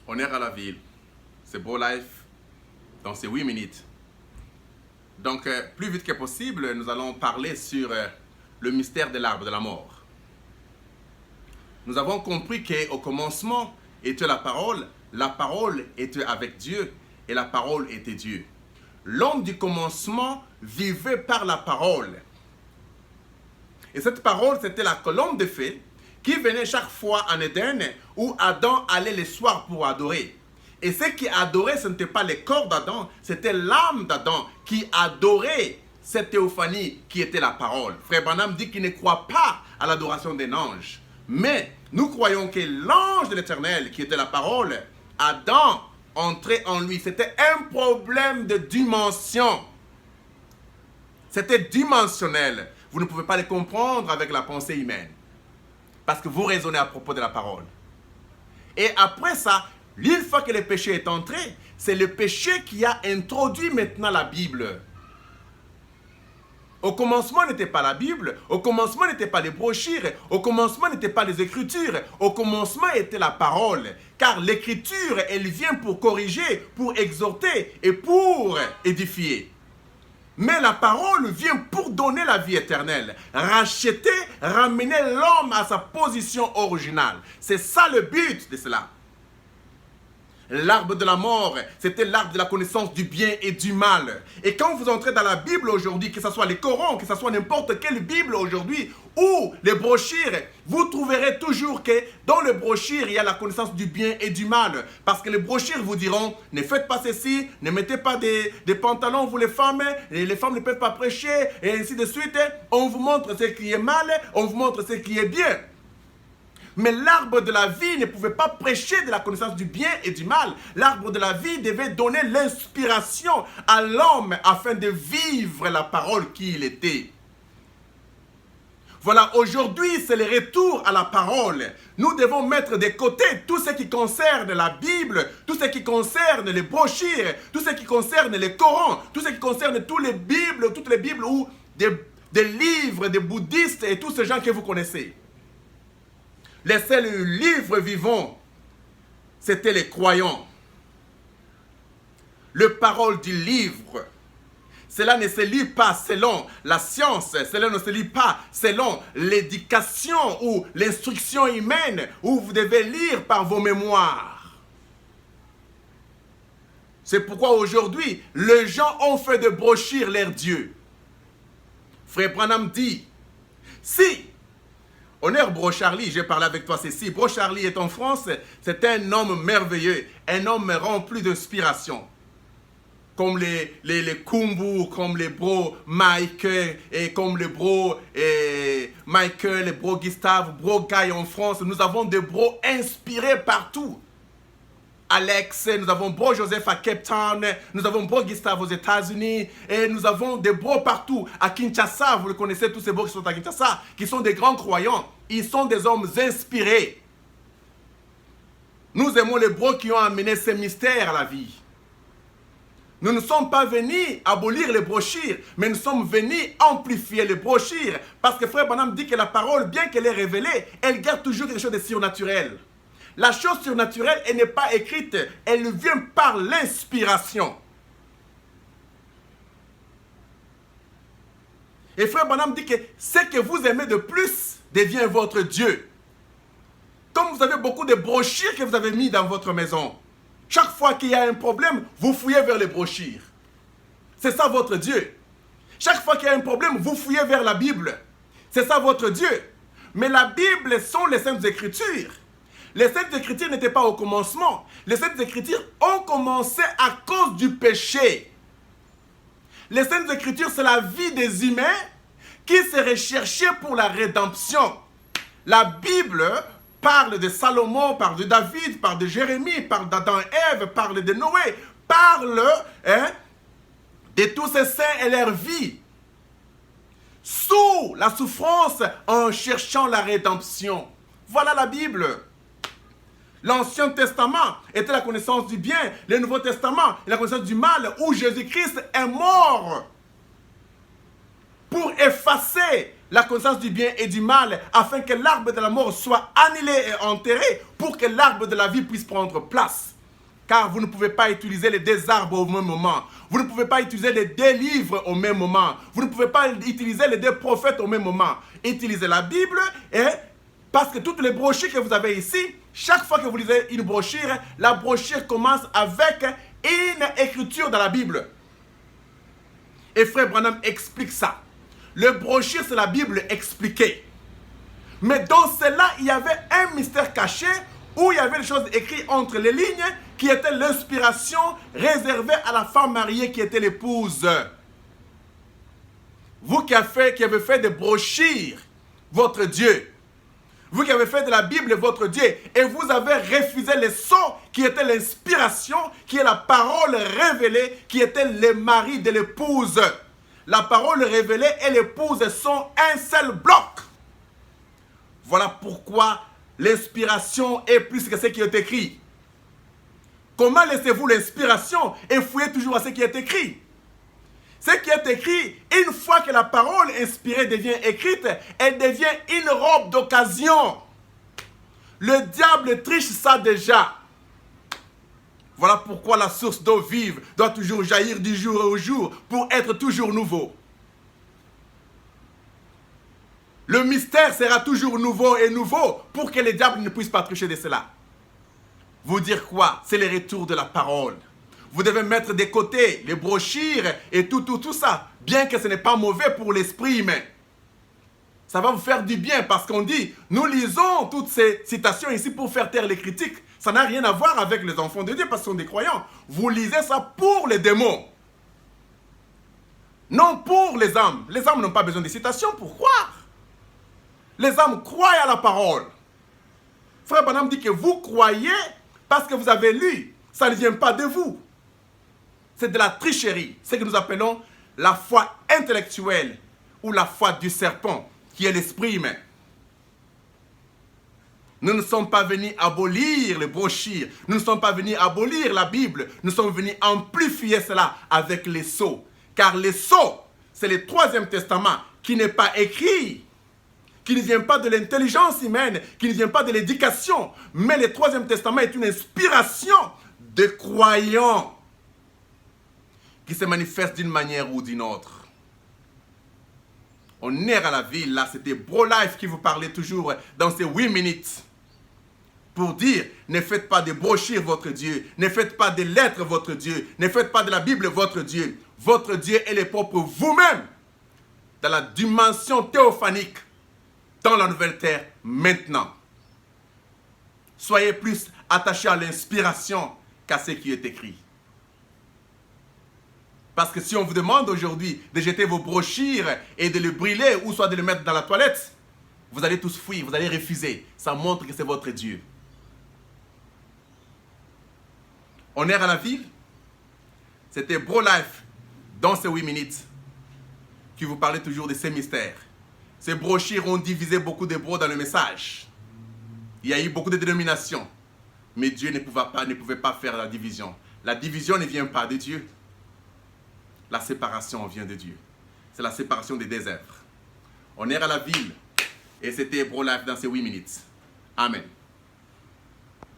Honneur à la ville. C'est Beau Life dans ces 8 minutes. Donc, plus vite que possible, nous allons parler sur le mystère de l'arbre de la mort. Nous avons compris qu'au commencement était la parole était avec Dieu et la parole était Dieu. L'homme du commencement vivait par la parole. Et cette parole, c'était la colombe de feu qui venait chaque fois en Éden où Adam allait le soir pour adorer. Et ce qui adorait, ce n'était pas le corps d'Adam, c'était l'âme d'Adam qui adorait cette théophanie qui était la parole. Frère Branham dit qu'il ne croit pas à l'adoration d'un ange. Mais nous croyons que l'ange de l'Éternel, qui était la parole, Adam entrait en lui. C'était un problème de dimension. C'était dimensionnel. Vous ne pouvez pas le comprendre avec la pensée humaine. Parce que vous raisonnez à propos de la parole. Et après ça, une fois que le péché est entré, c'est le péché qui a introduit maintenant la Bible. Au commencement n'était pas la Bible, au commencement n'était pas les brochures, au commencement n'était pas les Écritures, au commencement était la parole. Car l'Écriture, elle vient pour corriger, pour exhorter et pour édifier. Mais la parole vient pour donner la vie éternelle, racheter, ramener l'homme à sa position originale. C'est ça le but de cela. L'arbre de la mort, c'était l'arbre de la connaissance du bien et du mal. Et quand vous entrez dans la Bible aujourd'hui, que ce soit les Corans, que ce soit n'importe quelle Bible aujourd'hui, ou les brochures, vous trouverez toujours que dans les brochures, il y a la connaissance du bien et du mal. Parce que les brochures vous diront, ne faites pas ceci, ne mettez pas des pantalons, vous les femmes ne peuvent pas prêcher, et ainsi de suite. On vous montre ce qui est mal, on vous montre ce qui est bien. Mais l'arbre de la vie ne pouvait pas prêcher de la connaissance du bien et du mal. L'arbre de la vie devait donner l'inspiration à l'homme afin de vivre la parole qu'il était. Voilà, aujourd'hui, c'est le retour à la parole. Nous devons mettre de côté tout ce qui concerne la Bible, tout ce qui concerne les brochures, tout ce qui concerne les Corans, tout ce qui concerne toutes les Bibles ou des livres des bouddhistes et tous ces gens que vous connaissez. Les seuls livres vivants, c'était les croyants. Le parole du livre, cela ne se lit pas selon la science, cela ne se lit pas selon l'éducation ou l'instruction humaine, où vous devez lire par vos mémoires. C'est pourquoi aujourd'hui, les gens ont fait de brochures leur Dieu. Frère Branham dit, si honneur Bro Charlie, j'ai parlé avec toi, c'est si. Bro Charlie est en France, c'est un homme merveilleux, un homme rempli d'inspiration. Comme les Kumbu, comme les Bro Mike, et comme les Bro Michael, les Bro Gustave, Bro Guy en France. Nous avons des Bros inspirés partout. Alex, nous avons Bro Joseph à Cape Town, nous avons Bro Gustave aux États-Unis, et nous avons des bros partout. À Kinshasa, vous le connaissez, tous ces bros qui sont à Kinshasa, qui sont des grands croyants. Ils sont des hommes inspirés. Nous aimons les bros qui ont amené ces mystères à la vie. Nous ne sommes pas venus abolir les brochures, mais nous sommes venus amplifier les brochures. Parce que Frère Branham dit que la parole, bien qu'elle est révélée, elle garde toujours quelque chose de surnaturel. La chose surnaturelle, elle n'est pas écrite, elle vient par l'inspiration. Et Frère Branham dit que ce que vous aimez de plus devient votre Dieu. Comme vous avez beaucoup de brochures que vous avez mis dans votre maison, chaque fois qu'il y a un problème, vous fouillez vers les brochures. C'est ça votre Dieu. Chaque fois qu'il y a un problème, vous fouillez vers la Bible. C'est ça votre Dieu. Mais la Bible sont les Saintes Écritures. Les Saintes Écritures n'étaient pas au commencement. Les Saintes Écritures ont commencé à cause du péché. Les Saintes Écritures, c'est la vie des humains qui se recherchaient pour la rédemption. La Bible parle de Salomon, parle de David, parle de Jérémie, parle d'Adam et Ève, parle de Noé, parle de tous ces saints et leur vie. Sous la souffrance en cherchant la rédemption. Voilà la Bible. L'Ancien Testament était la connaissance du bien. Le Nouveau Testament est la connaissance du mal, où Jésus-Christ est mort pour effacer la connaissance du bien et du mal, afin que l'arbre de la mort soit annihilé et enterré, pour que l'arbre de la vie puisse prendre place. Car vous ne pouvez pas utiliser les deux arbres au même moment. Vous ne pouvez pas utiliser les deux livres au même moment. Vous ne pouvez pas utiliser les deux prophètes au même moment. Utilisez la Bible parce que toutes les brochures que vous avez ici, chaque fois que vous lisez une brochure, la brochure commence avec une écriture dans la Bible. Et Frère Branham explique ça. Le brochure, c'est la Bible expliquée. Mais dans cela, il y avait un mystère caché où il y avait des choses écrites entre les lignes qui étaient l'inspiration réservée à la femme mariée qui était l'épouse. Vous qui avez fait des brochures, votre Dieu. Vous qui avez fait de la Bible votre Dieu. Et vous avez refusé les sceaux qui étaient l'inspiration, qui est la parole révélée, qui était le mari de l'épouse. La parole révélée et l'épouse sont un seul bloc. Voilà pourquoi l'inspiration est plus que ce qui est écrit. Comment laissez-vous l'inspiration et fouillez toujours à ce qui est écrit? Ce qui est écrit, une fois que la parole inspirée devient écrite, elle devient une robe d'occasion. Le diable triche ça déjà. Voilà pourquoi la source d'eau vive doit toujours jaillir du jour au jour pour être toujours nouveau. Le mystère sera toujours nouveau et nouveau pour que les diables ne puissent pas tricher de cela. Vous dire quoi? C'est le retour de la parole. Vous devez mettre de côté les brochures et tout ça. Bien que ce n'est pas mauvais pour l'esprit humain. Ça va vous faire du bien parce qu'on dit, nous lisons toutes ces citations ici pour faire taire les critiques. Ça n'a rien à voir avec les enfants de Dieu parce qu'ils sont des croyants. Vous lisez ça pour les démons. Non pour les âmes. Les âmes n'ont pas besoin de citations pour croire. Les âmes croient à la parole. Frère Branham dit que vous croyez parce que vous avez lu. Ça ne vient pas de vous. C'est de la tricherie. C'est ce que nous appelons la foi intellectuelle ou la foi du serpent, qui est l'esprit humain. Nous ne sommes pas venus abolir les brochures. Nous ne sommes pas venus abolir la Bible. Nous sommes venus amplifier cela avec les sceaux. Car les sceaux, c'est le troisième testament qui n'est pas écrit, qui ne vient pas de l'intelligence humaine, qui ne vient pas de l'éducation. Mais le troisième testament est une inspiration de croyants qui se manifeste d'une manière ou d'une autre. On est à la ville, là, c'était Bro-Life qui vous parlait toujours dans ces 8 minutes. Pour dire, ne faites pas de brochures votre Dieu, ne faites pas de lettres votre Dieu, ne faites pas de la Bible votre Dieu. Votre Dieu est le propre vous-même, dans la dimension théophanique, dans la nouvelle terre, maintenant. Soyez plus attachés à l'inspiration qu'à ce qui est écrit. Parce que si on vous demande aujourd'hui de jeter vos brochures et de les brûler ou soit de les mettre dans la toilette, vous allez tous fuir, vous allez refuser. Ça montre que c'est votre Dieu. On est à la ville. C'était Bro-Life dans ces 8 minutes qui vous parlait toujours de ces mystères. Ces brochures ont divisé beaucoup de bros dans le message. Il y a eu beaucoup de dénominations. Mais Dieu ne pouvait pas faire la division. La division ne vient pas de Dieu. La séparation vient de Dieu. C'est la séparation des deux êtres. On est à la ville et c'était Bro-Life dans ces 8 minutes. Amen.